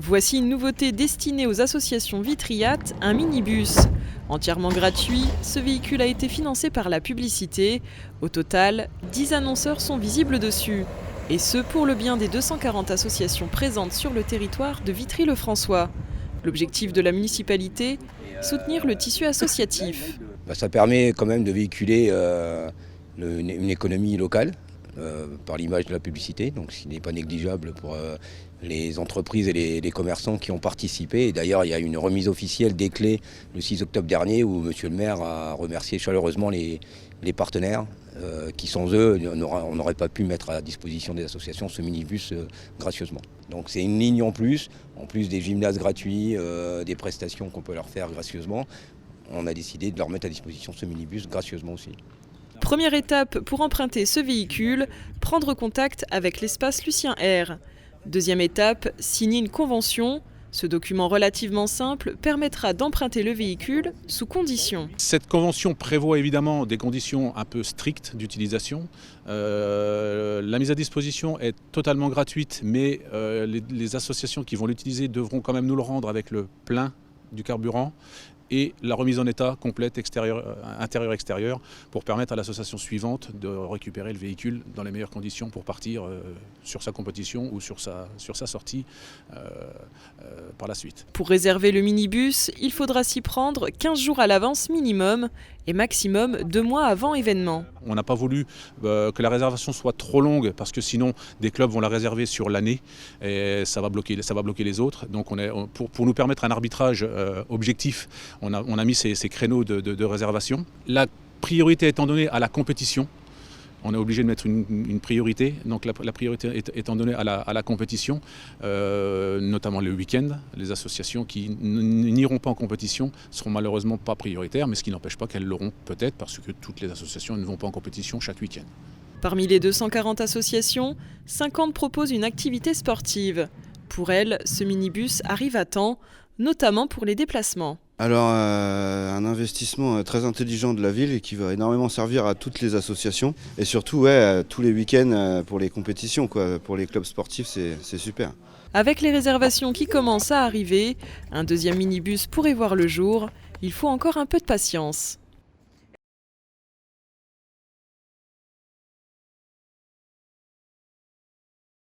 Voici une nouveauté destinée aux associations Vitriate, un minibus. Entièrement gratuit, ce véhicule a été financé par la publicité. Au total, 10 annonceurs sont visibles dessus. Et ce, pour le bien des 240 associations présentes sur le territoire de Vitry-le-François. L'objectif de la municipalité, soutenir le tissu associatif. Ça permet quand même de véhiculer une économie locale par l'image de la publicité, donc ce qui n'est pas négligeable pour les entreprises et les commerçants qui ont participé. Et d'ailleurs, il y a une remise officielle des clés le 6 octobre dernier où Monsieur le maire a remercié chaleureusement les partenaires qui sans eux, on n'aurait pas pu mettre à disposition des associations ce minibus gracieusement. Donc c'est une ligne en plus des gymnases gratuits, des prestations qu'on peut leur faire gracieusement. On a décidé de leur mettre à disposition ce minibus gracieusement aussi. Première étape pour emprunter ce véhicule, prendre contact avec l'espace Lucien R. Deuxième étape, signer une convention. Ce document relativement simple permettra d'emprunter le véhicule sous conditions. Cette convention prévoit évidemment des conditions un peu strictes d'utilisation. La mise à disposition est totalement gratuite, mais les associations qui vont l'utiliser devront quand même nous le rendre avec le plein du carburant et la remise en état complète intérieur-extérieur pour permettre à l'association suivante de récupérer le véhicule dans les meilleures conditions pour partir sur sa compétition ou sur sa sortie par la suite. Pour réserver le minibus, il faudra s'y prendre 15 jours à l'avance minimum et maximum 2 mois avant événement. On n'a pas voulu que la réservation soit trop longue parce que sinon des clubs vont la réserver sur l'année et ça va bloquer les autres. Donc pour nous permettre un arbitrage objectif, on a mis ces créneaux de réservation. La priorité étant donnée à la compétition, on est obligé de mettre une priorité. Donc la priorité étant donnée à la compétition, notamment le week-end. Les associations qui n'iront pas en compétition seront malheureusement pas prioritaires, mais ce qui n'empêche pas qu'elles l'auront peut-être parce que toutes les associations ne vont pas en compétition chaque week-end. Parmi les 240 associations, 50 proposent une activité sportive. Pour elles, ce minibus arrive à temps, notamment pour les déplacements. Alors un investissement très intelligent de la ville et qui va énormément servir à toutes les associations et surtout tous les week-ends pour les compétitions, pour les clubs sportifs, c'est super. Avec les réservations qui commencent à arriver, un deuxième minibus pourrait voir le jour. Il faut encore un peu de patience.